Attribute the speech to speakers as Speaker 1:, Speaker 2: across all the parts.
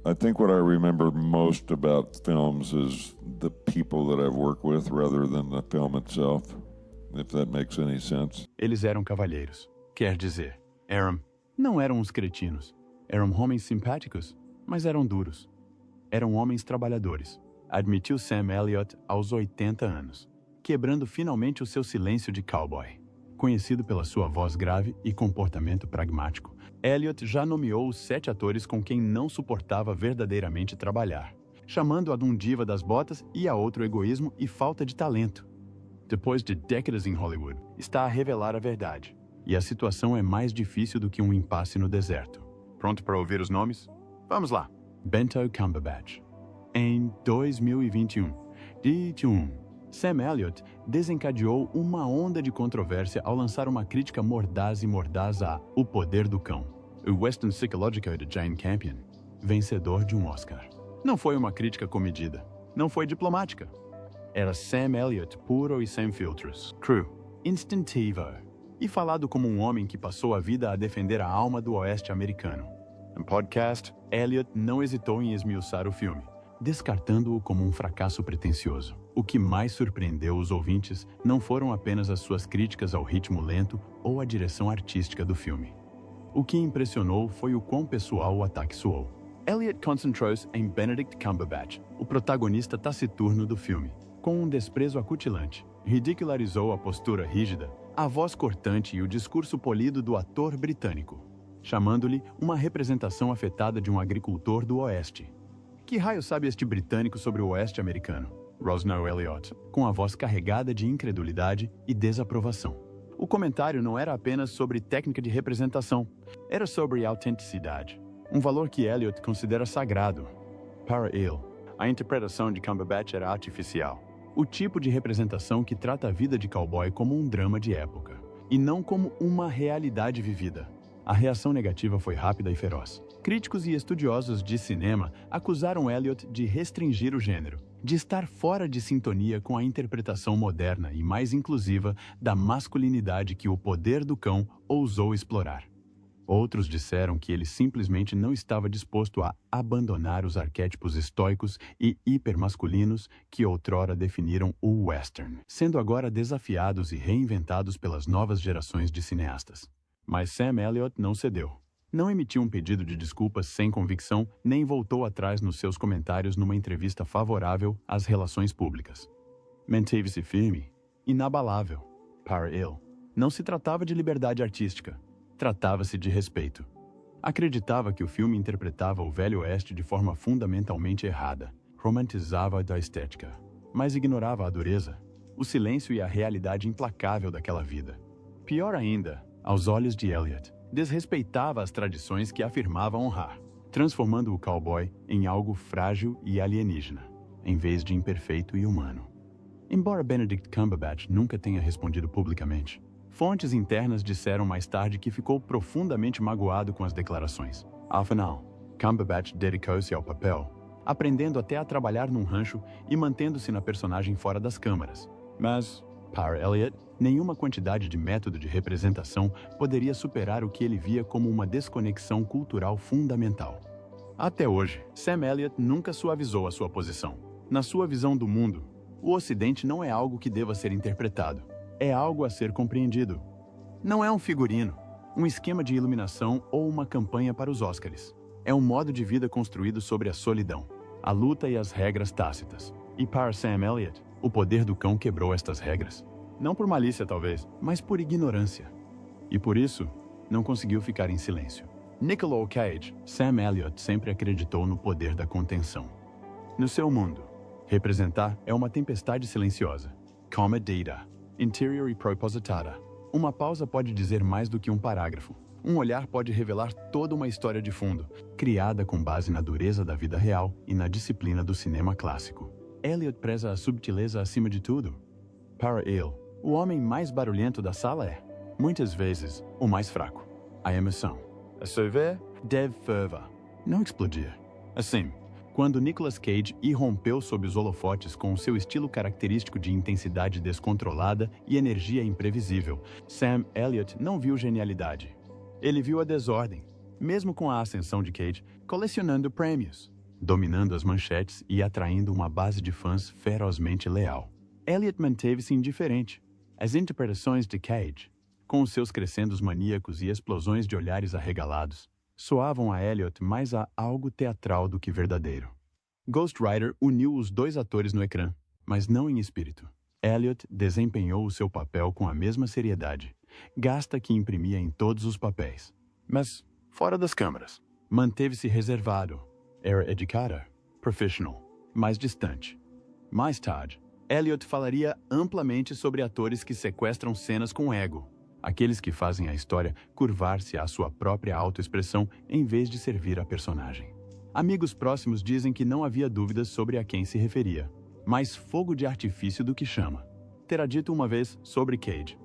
Speaker 1: I think what I remember most about films is the people that I've worked with rather than the film itself, if that makes any sense.
Speaker 2: Eles eram cavalheiros. Quer dizer, não eram uns cretinos. Eram homens simpáticos, mas eram duros. Eram homens trabalhadores, admitiu Sam Elliott aos 80 anos, quebrando finalmente o seu silêncio de cowboy. Conhecido pela sua voz grave e comportamento pragmático, Elliott já nomeou os 7 atores com quem não suportava verdadeiramente trabalhar, chamando-a de um diva das botas e a outro egoísmo e falta de talento. Depois de décadas em Hollywood, está a revelar a verdade, e a situação é mais difícil do que um impasse no deserto. Pronto para ouvir os nomes? Vamos lá! Bento Cumberbatch. Em 2021, Sam Elliott desencadeou uma onda de controvérsia ao lançar uma crítica mordaz a O Poder do Cão, o Western Psychological de Jane Campion, vencedor de um Oscar. Não foi uma crítica comedida, não foi diplomática. Era Sam Elliott puro e sem filtros, cru, instintivo, e falado como um homem que passou a vida a defender a alma do oeste americano. No podcast, Elliott não hesitou em esmiuçar o filme, descartando-o como um fracasso pretensioso. O que mais surpreendeu os ouvintes não foram apenas as suas críticas ao ritmo lento ou à direção artística do filme. O que impressionou foi o quão pessoal o ataque soou. Elliott concentrou-se em Benedict Cumberbatch, o protagonista taciturno do filme, com um desprezo acutilante. Ridicularizou a postura rígida, a voz cortante e o discurso polido do ator britânico, chamando-lhe uma representação afetada de um agricultor do Oeste. Que raio sabe este britânico sobre o Oeste americano? Rosno Elliott, com a voz carregada de incredulidade e desaprovação. O comentário não era apenas sobre técnica de representação, era sobre autenticidade, um valor que Elliott considera sagrado. Para ele, a interpretação de Cumberbatch era artificial, o tipo de representação que trata a vida de cowboy como um drama de época, e não como uma realidade vivida. A reação negativa foi rápida e feroz. Críticos e estudiosos de cinema acusaram Elliott de restringir o gênero, de estar fora de sintonia com a interpretação moderna e mais inclusiva da masculinidade que O Poder do Cão ousou explorar. Outros disseram que ele simplesmente não estava disposto a abandonar os arquétipos estoicos e hipermasculinos que outrora definiram o western, sendo agora desafiados e reinventados pelas novas gerações de cineastas. Mas Sam Elliott não cedeu. Não emitiu um pedido de desculpas sem convicção, nem voltou atrás nos seus comentários numa entrevista favorável às relações públicas. Manteve-se firme, inabalável. Para ele, não se tratava de liberdade artística. Tratava-se de respeito. Acreditava que o filme interpretava o Velho Oeste de forma fundamentalmente errada, romantizava a estética, mas ignorava a dureza, o silêncio e a realidade implacável daquela vida. Pior ainda, aos olhos de Elliott, desrespeitava as tradições que afirmava honrar, transformando o cowboy em algo frágil e alienígena, em vez de imperfeito e humano. Embora Benedict Cumberbatch nunca tenha respondido publicamente, fontes internas disseram mais tarde que ficou profundamente magoado com as declarações. Afinal, Cumberbatch dedicou-se ao papel, aprendendo até a trabalhar num rancho e mantendo-se na personagem fora das câmaras. Mas, para Elliott, nenhuma quantidade de método de representação poderia superar o que ele via como uma desconexão cultural fundamental. Até hoje, Sam Elliott nunca suavizou a sua posição. Na sua visão do mundo, o Ocidente não é algo que deva ser interpretado. É algo a ser compreendido. Não é um figurino, um esquema de iluminação ou uma campanha para os Oscars. É um modo de vida construído sobre a solidão, a luta e as regras tácitas. E para Sam Elliott, O Poder do Cão quebrou estas regras. Não por malícia, talvez, mas por ignorância. E por isso, não conseguiu ficar em silêncio. Nicolas Cage, Sam Elliott sempre acreditou no poder da contenção. No seu mundo, representar é uma tempestade silenciosa. Comedida. Interior e propositada. Uma pausa pode dizer mais do que um parágrafo. Um olhar pode revelar toda uma história de fundo, criada com base na dureza da vida real e na disciplina do cinema clássico. Elliott preza a subtileza acima de tudo. Para ele, o homem mais barulhento da sala é, muitas vezes, o mais fraco. A emoção. A souver deve ferver, não explodir. Assim, quando Nicolas Cage irrompeu sob os holofotes com o seu estilo característico de intensidade descontrolada e energia imprevisível, Sam Elliott não viu genialidade. Ele viu a desordem, mesmo com a ascensão de Cage, colecionando prêmios. dominando as manchetes e atraindo uma base de fãs ferozmente leal. Elliot manteve-se indiferente. As interpretações de Cage, com os seus crescendos maníacos e explosões de olhares arregalados, soavam a Elliot mais a algo teatral do que verdadeiro. Ghost Rider uniu os dois atores no ecrã, mas não em espírito. Elliot desempenhou o seu papel com a mesma seriedade, gasta que imprimia em todos os papéis. Mas, fora das câmeras, manteve-se reservado. Era educado, professional, mais distante. Mais tarde, Elliot falaria amplamente sobre atores que sequestram cenas com ego, aqueles que fazem a história curvar-se à sua própria autoexpressão em vez de servir a personagem. Amigos próximos dizem que não havia dúvidas sobre a quem se referia. Mais fogo de artifício do que chama. Terá dito uma vez sobre Cage.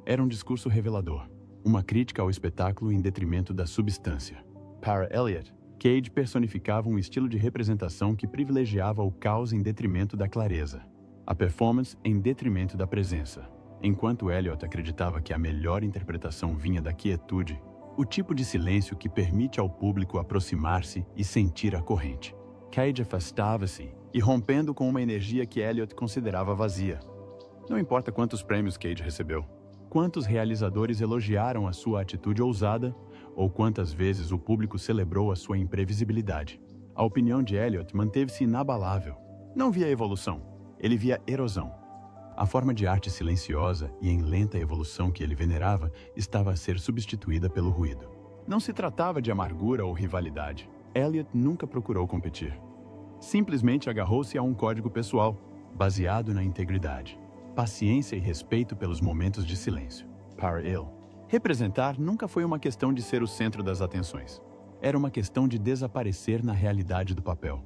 Speaker 2: Era um discurso revelador, uma crítica ao espetáculo em detrimento da substância. Para Elliot, Cage personificava um estilo de representação que privilegiava o caos em detrimento da clareza, a performance em detrimento da presença. Enquanto Elliot acreditava que a melhor interpretação vinha da quietude, o tipo de silêncio que permite ao público aproximar-se e sentir a corrente. Cage afastava-se, irrompendo com uma energia que Elliot considerava vazia. Não importa quantos prêmios Cage recebeu, quantos realizadores elogiaram a sua atitude ousada, ou quantas vezes o público celebrou a sua imprevisibilidade. A opinião de Elliot manteve-se inabalável. Não via evolução, ele via erosão. A forma de arte silenciosa e em lenta evolução que ele venerava estava a ser substituída pelo ruído. Não se tratava de amargura ou rivalidade. Elliot nunca procurou competir. Simplesmente agarrou-se a um código pessoal, baseado na integridade, paciência e respeito pelos momentos de silêncio. Para ele, representar nunca foi uma questão de ser o centro das atenções. Era uma questão de desaparecer na realidade do papel.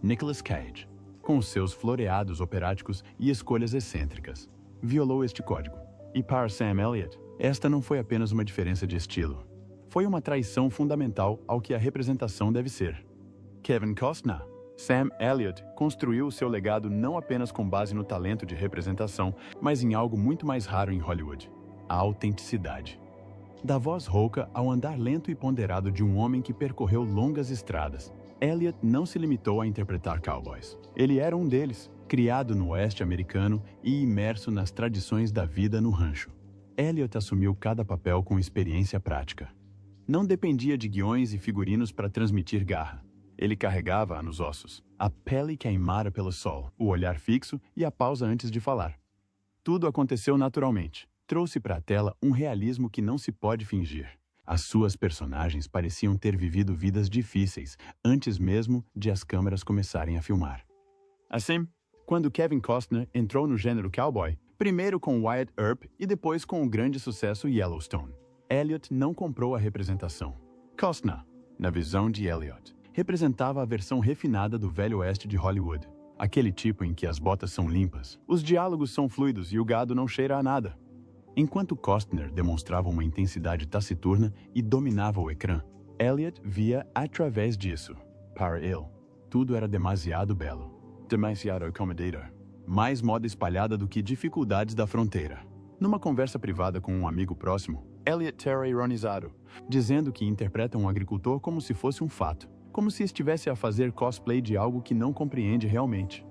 Speaker 2: Nicolas Cage, com os seus floreados operáticos e escolhas excêntricas, violou este código. E para Sam Elliott, esta não foi apenas uma diferença de estilo. Foi uma traição fundamental ao que a representação deve ser. Kevin Costner, Sam Elliott construiu o seu legado não apenas com base no talento de representação, mas em algo muito mais raro em Hollywood: a autenticidade. Da voz rouca ao andar lento e ponderado de um homem que percorreu longas estradas, Elliott não se limitou a interpretar cowboys. Ele era um deles, criado no oeste americano e imerso nas tradições da vida no rancho. Elliott assumiu cada papel com experiência prática. Não dependia de guiões e figurinos para transmitir garra. Ele carregava-a nos ossos, a pele queimara pelo sol, o olhar fixo e a pausa antes de falar. Tudo aconteceu naturalmente. Trouxe para a tela um realismo que não se pode fingir. As suas personagens pareciam ter vivido vidas difíceis antes mesmo de as câmeras começarem a filmar. Assim, quando Kevin Costner entrou no gênero cowboy, primeiro com Wyatt Earp e depois com o grande sucesso Yellowstone, Elliot não comprou a representação. Costner, na visão de Elliot, representava a versão refinada do velho oeste de Hollywood. Aquele tipo em que as botas são limpas, os diálogos são fluidos e o gado não cheira a nada. Enquanto Costner demonstrava uma intensidade taciturna e dominava o ecrã, Elliot via através disso. Para ele, tudo era demasiado belo, demasiado accommodador, mais moda espalhada do que dificuldades da fronteira. Numa conversa privada com um amigo próximo, Elliot terá ironizado, dizendo que interpreta um agricultor como se fosse um fato, como se estivesse a fazer cosplay de algo que não compreende realmente.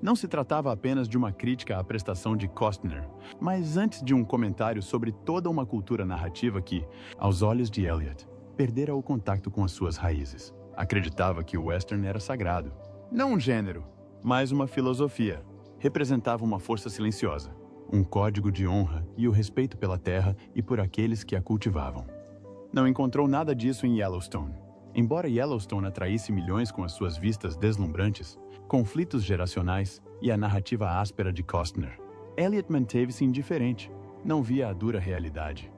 Speaker 2: Não se tratava apenas de uma crítica à prestação de Costner, mas antes de um comentário sobre toda uma cultura narrativa que, aos olhos de Elliot, perdera o contato com as suas raízes. Acreditava que o western era sagrado. Não um gênero, mas uma filosofia. Representava uma força silenciosa, um código de honra e o respeito pela terra e por aqueles que a cultivavam. Não encontrou nada disso em Yellowstone. Embora Yellowstone atraísse milhões com as suas vistas deslumbrantes, conflitos geracionais e a narrativa áspera de Costner, Elliot manteve-se indiferente, não via a dura realidade.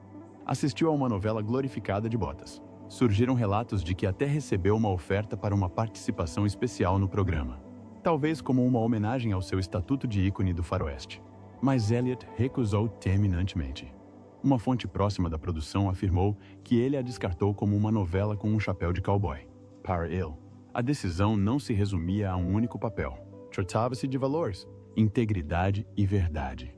Speaker 2: Assistiu a uma novela glorificada de botas. Surgiram relatos de que até recebeu uma oferta para uma participação especial no programa, talvez como uma homenagem ao seu estatuto de ícone do faroeste. Mas Elliot recusou terminantemente. Uma fonte próxima da produção afirmou que ele a descartou como uma novela com um chapéu de cowboy. Para ele, a decisão não se resumia a um único papel. Tratava-se de valores, integridade e verdade.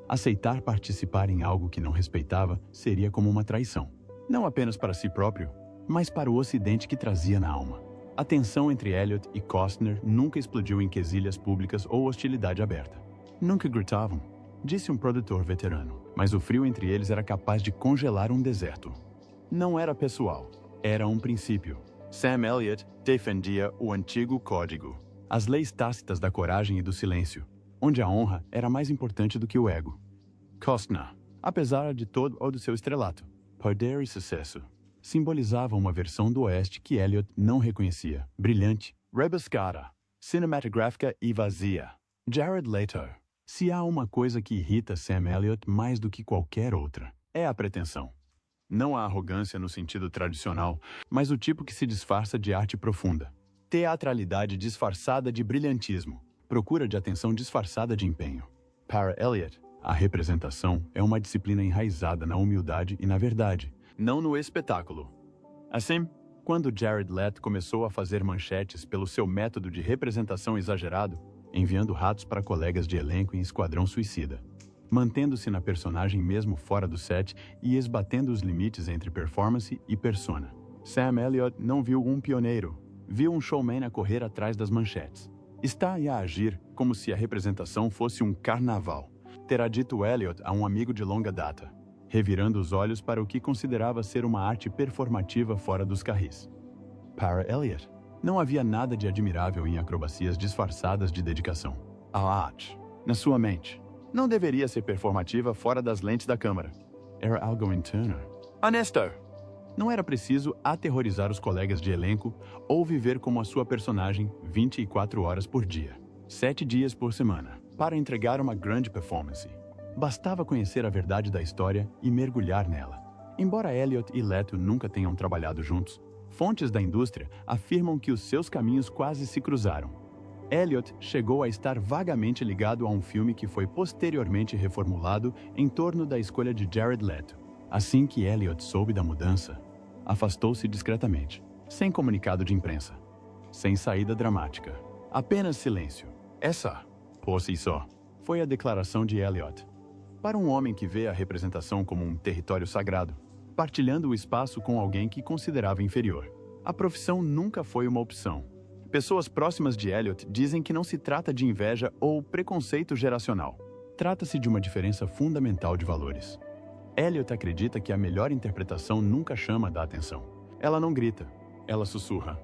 Speaker 2: Aceitar participar em algo que não respeitava seria como uma traição. Não apenas para si próprio, mas para o ocidente que trazia na alma. A tensão entre Elliot e Costner nunca explodiu em quesilhas públicas ou hostilidade aberta. Nunca gritavam, disse um produtor veterano, mas o frio entre eles era capaz de congelar um deserto. Não era pessoal, era um princípio. Sam Elliott defendia o antigo código, as leis tácitas da coragem e do silêncio, onde a honra era mais importante do que o ego. Costner, apesar de todo ou do seu estrelato, poder e sucesso, simbolizava uma versão do Oeste que Elliott não reconhecia, brilhante, rebuscada, cinematográfica e vazia. Jared Leto. Se há uma coisa que irrita Sam Elliott mais do que qualquer outra, é a pretensão. Não a arrogância no sentido tradicional, mas o tipo que se disfarça de arte profunda. Teatralidade disfarçada de brilhantismo, procura de atenção disfarçada de empenho. Para Elliott, a representação é uma disciplina enraizada na humildade e na verdade, não no espetáculo. Assim, quando Jared Leto começou a fazer manchetes pelo seu método de representação exagerado, enviando ratos para colegas de elenco em Esquadrão Suicida, mantendo-se na personagem mesmo fora do set e esbatendo os limites entre performance e persona, Sam Elliott não viu um pioneiro, viu um showman a correr atrás das manchetes. Está a agir como se a representação fosse um carnaval, terá dito Elliott a um amigo de longa data, revirando os olhos para o que considerava ser uma arte performativa fora dos carris. Para Elliott, não havia nada de admirável em acrobacias disfarçadas de dedicação. A arte, na sua mente, não deveria ser performativa fora das lentes da câmera. Era algo interno. Honesto! Não era preciso aterrorizar os colegas de elenco ou viver como a sua personagem 24 horas por dia, 7 dias por semana, para entregar uma grande performance. Bastava conhecer a verdade da história e mergulhar nela. Embora Elliott e Leto nunca tenham trabalhado juntos, fontes da indústria afirmam que os seus caminhos quase se cruzaram. Elliott chegou a estar vagamente ligado a um filme que foi posteriormente reformulado em torno da escolha de Jared Leto. Assim que Elliott soube da mudança, afastou-se discretamente, sem comunicado de imprensa, sem saída dramática, apenas silêncio. Essa, por si só, foi a declaração de Elliott. Para um homem que vê a representação como um território sagrado, partilhando o espaço com alguém que considerava inferior, a profissão nunca foi uma opção. Pessoas próximas de Elliott dizem que não se trata de inveja ou preconceito geracional. Trata-se de uma diferença fundamental de valores. Elliott acredita que a melhor interpretação nunca chama da atenção. Ela não grita, ela sussurra.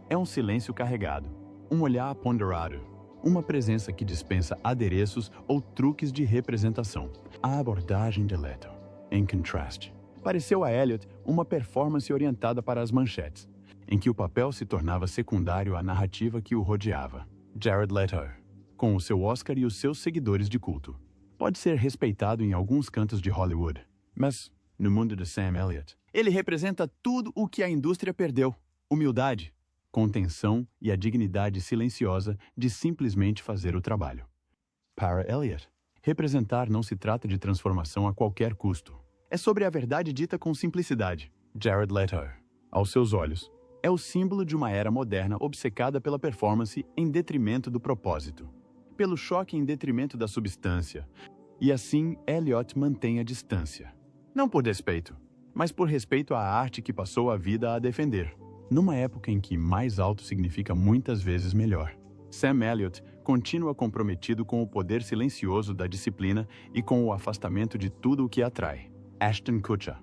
Speaker 2: É um silêncio carregado, um olhar ponderado, uma presença que dispensa adereços ou truques de representação. A abordagem de Leto, em contraste, pareceu a Elliott uma performance orientada para as manchetes, em que o papel se tornava secundário à narrativa que o rodeava. Jared Leto, com o seu Oscar e os seus seguidores de culto, pode ser respeitado em alguns cantos de Hollywood, mas, no mundo de Sam Elliott, ele representa tudo o que a indústria perdeu: humildade, contenção e a dignidade silenciosa de simplesmente fazer o trabalho. Para Elliott, representar não se trata de transformação a qualquer custo. É sobre a verdade dita com simplicidade. Jared Leto, aos seus olhos, é o símbolo de uma era moderna obcecada pela performance em detrimento do propósito, pelo choque em detrimento da substância. E assim, Elliott mantém a distância. Não por despeito, mas por respeito à arte que passou a vida a defender. Numa época em que mais alto significa muitas vezes melhor, Sam Elliott continua comprometido com o poder silencioso da disciplina e com o afastamento de tudo o que atrai. Ashton Kutcher.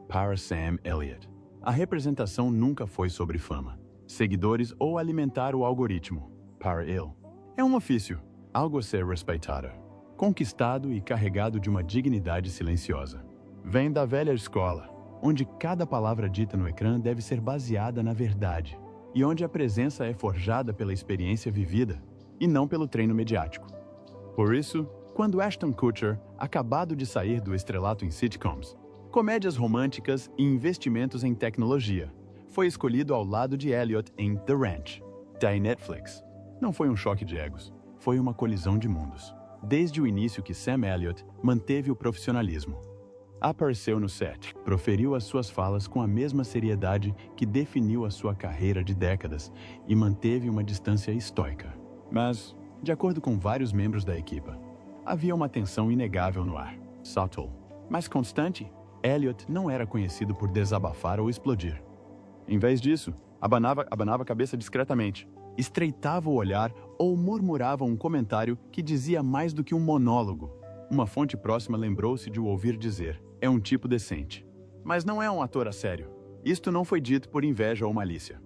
Speaker 2: Para Sam Elliott, a representação nunca foi sobre fama, seguidores ou alimentar o algoritmo. Para ele, é um ofício, algo a ser respeitado, conquistado e carregado de uma dignidade silenciosa. Vem da velha escola, onde cada palavra dita no ecrã deve ser baseada na verdade, e onde a presença é forjada pela experiência vivida e não pelo treino mediático. Por isso, quando Ashton Kutcher, acabado de sair do estrelato em sitcoms, comédias românticas e investimentos em tecnologia, foi escolhido ao lado de Elliott em The Ranch, da Netflix, não foi um choque de egos, foi uma colisão de mundos. Desde o início que Sam Elliott manteve o profissionalismo. Apareceu no set, proferiu as suas falas com a mesma seriedade que definiu a sua carreira de décadas e manteve uma distância estoica. Mas, de acordo com vários membros da equipa, havia uma tensão inegável no ar, subtle, mas constante. Elliott não era conhecido por desabafar ou explodir. Em vez disso, Abanava a cabeça discretamente, estreitava o olhar ou murmurava um comentário que dizia mais do que um monólogo. Uma fonte próxima lembrou-se de o ouvir dizer: é um tipo decente. Mas não é um ator a sério. Isto não foi dito por inveja ou malícia.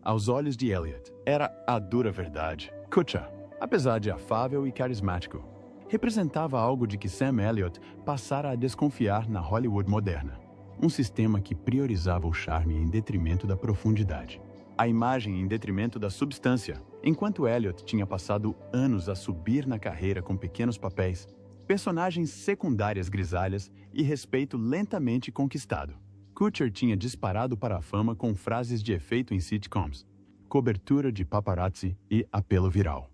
Speaker 2: Aos olhos de Elliot, era a dura verdade. Kutcher, apesar de afável e carismático, representava algo de que Sam Elliott passara a desconfiar na Hollywood moderna. Um sistema que priorizava o charme em detrimento da profundidade. A imagem em detrimento da substância. Enquanto Elliott tinha passado anos a subir na carreira com pequenos papéis, personagens secundárias grisalhas e respeito lentamente conquistado, Kutcher tinha disparado para a fama com frases de efeito em sitcoms, cobertura de paparazzi e apelo viral.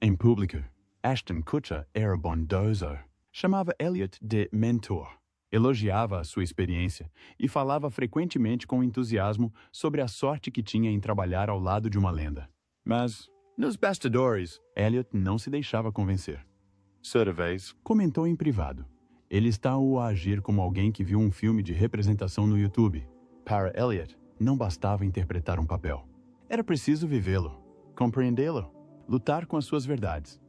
Speaker 2: Em público, Ashton Kutcher era bondoso. Chamava Elliott de mentor, elogiava a sua experiência e falava frequentemente com entusiasmo sobre a sorte que tinha em trabalhar ao lado de uma lenda. Mas, nos bastidores, Elliott não se deixava convencer. Certa vez, comentou em privado: ele está a agir como alguém que viu um filme de representação no YouTube. Para Elliott, não bastava interpretar um papel. Era preciso vivê-lo, compreendê-lo, lutar com as suas verdades.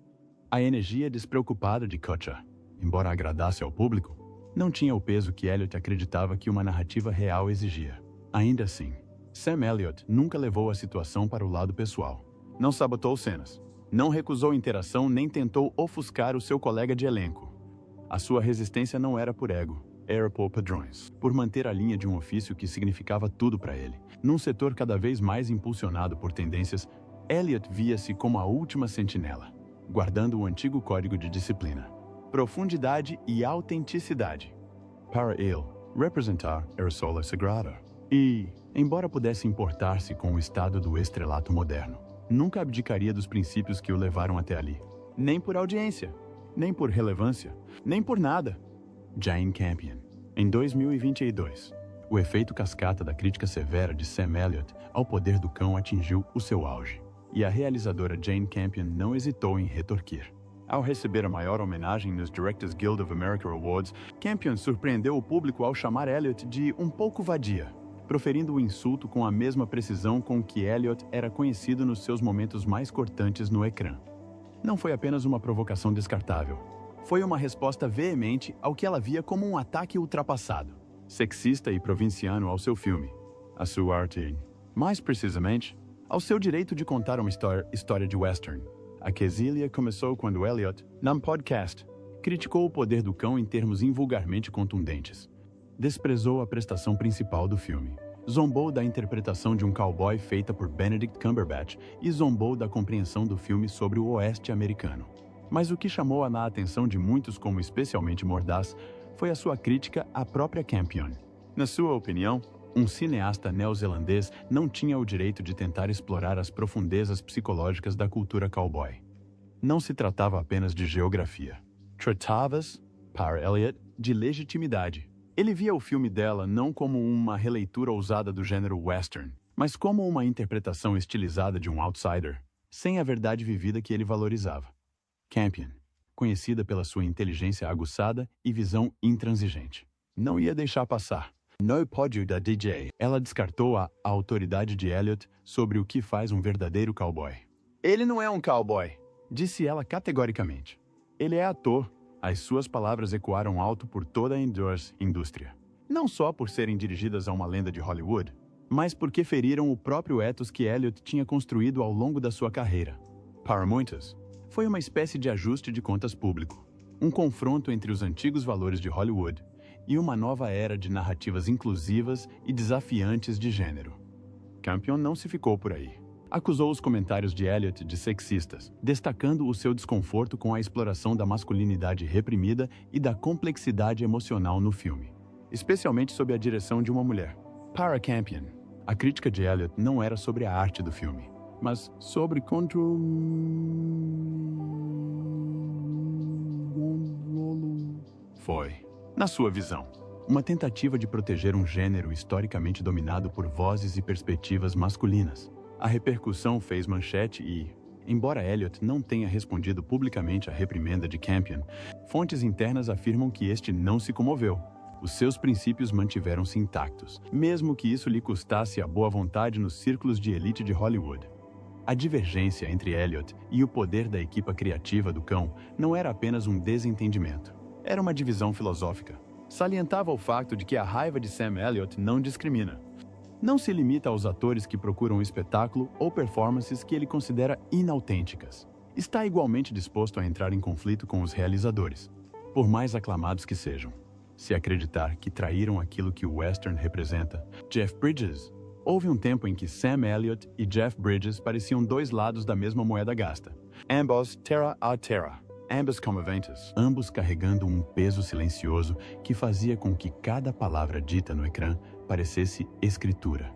Speaker 2: A energia despreocupada de Kutcher, embora agradasse ao público, não tinha o peso que Elliott acreditava que uma narrativa real exigia. Ainda assim, Sam Elliott nunca levou a situação para o lado pessoal. Não sabotou cenas, não recusou interação nem tentou ofuscar o seu colega de elenco. A sua resistência não era por ego, era por padrões, por manter a linha de um ofício que significava tudo para ele. Num setor cada vez mais impulsionado por tendências, Elliott via-se como a última sentinela, guardando o antigo código de disciplina. Profundidade e autenticidade. Para ele, representar era sola sagrada. E, embora pudesse importar-se com o estado do estrelato moderno, nunca abdicaria dos princípios que o levaram até ali. Nem por audiência, nem por relevância, nem por nada. Jane Campion. Em 2022, o efeito cascata da crítica severa de Sam Elliott ao Poder do Cão atingiu o seu auge, e a realizadora Jane Campion não hesitou em retorquir. Ao receber a maior homenagem nos Directors Guild of America Awards, Campion surpreendeu o público ao chamar Elliott de um pouco vadia, proferindo o insulto com a mesma precisão com que Elliott era conhecido nos seus momentos mais cortantes no ecrã. Não foi apenas uma provocação descartável. Foi uma resposta veemente ao que ela via como um ataque ultrapassado, sexista e provinciano ao seu filme, a sua arte. Mais precisamente, ao seu direito de contar uma história de western. A quesilha começou quando Elliott, num podcast, criticou o Poder do Cão em termos invulgarmente contundentes. Desprezou a prestação principal do filme. Zombou da interpretação de um cowboy feita por Benedict Cumberbatch e zombou da compreensão do filme sobre o oeste americano. Mas o que chamou a atenção de muitos como especialmente mordaz foi a sua crítica à própria Campion. Na sua opinião, um cineasta neozelandês não tinha o direito de tentar explorar as profundezas psicológicas da cultura cowboy. Não se tratava apenas de geografia. Tratava-se, para Elliott, de legitimidade. Ele via o filme dela não como uma releitura ousada do gênero western, mas como uma interpretação estilizada de um outsider, sem a verdade vivida que ele valorizava. Campion, conhecida pela sua inteligência aguçada e visão intransigente, não ia deixar passar. No pódio da DJ, ela descartou a autoridade de Elliott sobre o que faz um verdadeiro cowboy. Ele não é um cowboy, disse ela categoricamente. Ele é ator. As suas palavras ecoaram alto por toda a indústria. Não só por serem dirigidas a uma lenda de Hollywood, mas porque feriram o próprio ethos que Elliott tinha construído ao longo da sua carreira. Para muitos, foi uma espécie de ajuste de contas público, um confronto entre os antigos valores de Hollywood e uma nova era de narrativas inclusivas e desafiantes de gênero. Campion não se ficou por aí. Acusou os comentários de Elliott de sexistas, destacando o seu desconforto com a exploração da masculinidade reprimida e da complexidade emocional no filme, especialmente sob a direção de uma mulher. Para Campion, a crítica de Elliott não era sobre a arte do filme, mas sobre Foi, na sua visão, uma tentativa de proteger um gênero historicamente dominado por vozes e perspectivas masculinas. A repercussão fez manchete e, embora Elliott não tenha respondido publicamente à reprimenda de Campion, fontes internas afirmam que este não se comoveu. os seus princípios mantiveram-se intactos, mesmo que isso lhe custasse a boa vontade nos círculos de elite de Hollywood. A divergência entre Elliot e o poder da equipa criativa do cão não era apenas um desentendimento. Era uma divisão filosófica. Salientava o fato de que a raiva de Sam Elliott não discrimina. Não se limita aos atores que procuram um espetáculo ou performances que ele considera inautênticas. Está igualmente disposto a entrar em conflito com os realizadores, por mais aclamados que sejam. Se acreditar que traíram aquilo que o western representa, Jeff Bridges. Houve um tempo em que Sam Elliott e Jeff Bridges pareciam dois lados da mesma moeda gasta. Ambos terra a terra, ambos comoventes, ambos carregando um peso silencioso que fazia com que cada palavra dita no ecrã parecesse escritura.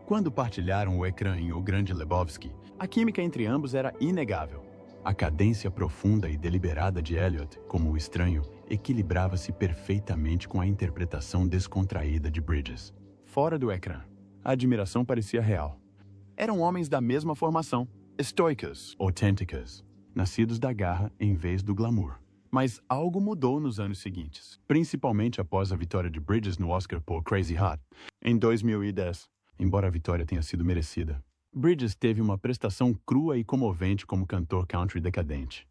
Speaker 2: Quando partilharam o ecrã em O Grande Lebowski, a química entre ambos era inegável. A cadência profunda e deliberada de Elliott, como o estranho, equilibrava-se perfeitamente com a interpretação descontraída de Bridges. Fora do ecrã, a admiração parecia real. Eram homens da mesma formação, estoicas, autênticas, nascidos da garra em vez do glamour. Mas algo mudou nos anos seguintes, principalmente após a vitória de Bridges no Oscar por Crazy Heart, em 2010, embora a vitória tenha sido merecida. Bridges teve uma prestação crua e comovente como cantor country decadente.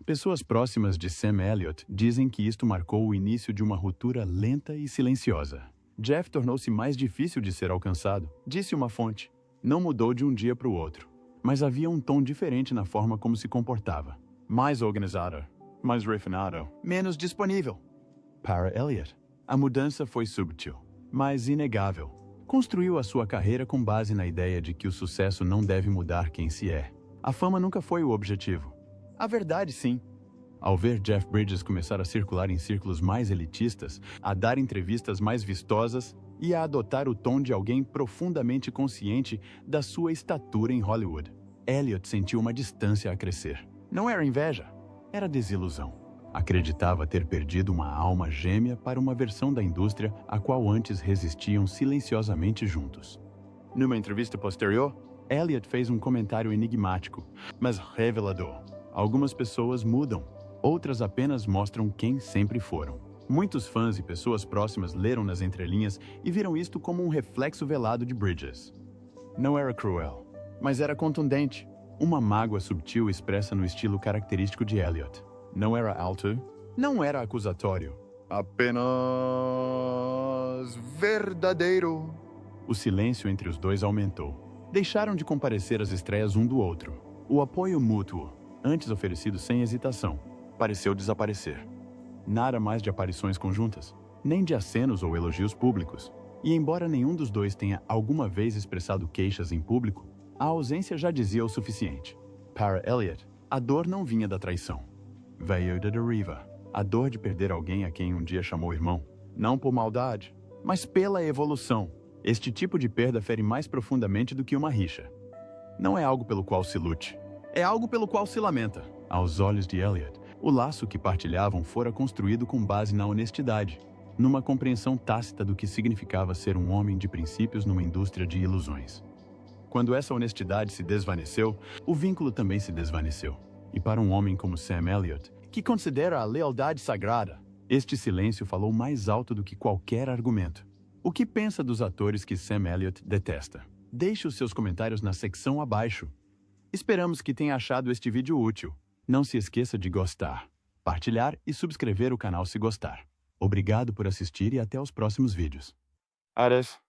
Speaker 2: Pessoas próximas de Sam Elliott dizem que isto marcou o início de uma ruptura lenta e silenciosa. Jeff tornou-se mais difícil de ser alcançado, disse uma fonte. Não mudou de um dia para o outro, mas havia um tom diferente na forma como se comportava. Mais organizado, mais refinado, menos disponível. Para Elliott, a mudança foi subtil, mas inegável. Construiu a sua carreira com base na ideia de que o sucesso não deve mudar quem se é. A fama nunca foi o objetivo. A verdade, sim. Ao ver Jeff Bridges começar a circular em círculos mais elitistas, a dar entrevistas mais vistosas e a adotar o tom de alguém profundamente consciente da sua estatura em Hollywood, Elliott sentiu uma distância a crescer. Não era inveja, era desilusão. Acreditava ter perdido uma alma gêmea para uma versão da indústria a qual antes resistiam silenciosamente juntos. Numa entrevista posterior, Elliott fez um comentário enigmático, mas revelador. Algumas pessoas mudam, outras apenas mostram quem sempre foram. Muitos fãs e pessoas próximas leram nas entrelinhas e viram isto como um reflexo velado de Bridges. Não era cruel, mas era contundente. Uma mágoa subtil expressa no estilo característico de Elliott. Não era alto, não era acusatório. Apenas verdadeiro. O silêncio entre os dois aumentou. Deixaram de comparecer às estreias um do outro. O apoio mútuo, antes oferecido sem hesitação, pareceu desaparecer. Nada mais de aparições conjuntas, nem de acenos ou elogios públicos. E embora nenhum dos dois tenha alguma vez expressado queixas em público, a ausência já dizia o suficiente. Para Elliott, a dor não vinha da traição. Veio da deriva, a dor de perder alguém a quem um dia chamou irmão. Não por maldade, mas pela evolução. Este tipo de perda fere mais profundamente do que uma rixa. Não é algo pelo qual se lute, é algo pelo qual se lamenta. Aos olhos de Elliott, o laço que partilhavam fora construído com base na honestidade, numa compreensão tácita do que significava ser um homem de princípios numa indústria de ilusões. Quando essa honestidade se desvaneceu, o vínculo também se desvaneceu. E para um homem como Sam Elliott, que considera a lealdade sagrada, este silêncio falou mais alto do que qualquer argumento. O que pensa dos atores que Sam Elliott detesta? Deixe os seus comentários na secção abaixo. Esperamos que tenha achado este vídeo útil. Não se esqueça de gostar, partilhar e subscrever o canal se gostar. Obrigado por assistir e até os próximos vídeos.
Speaker 3: Ares.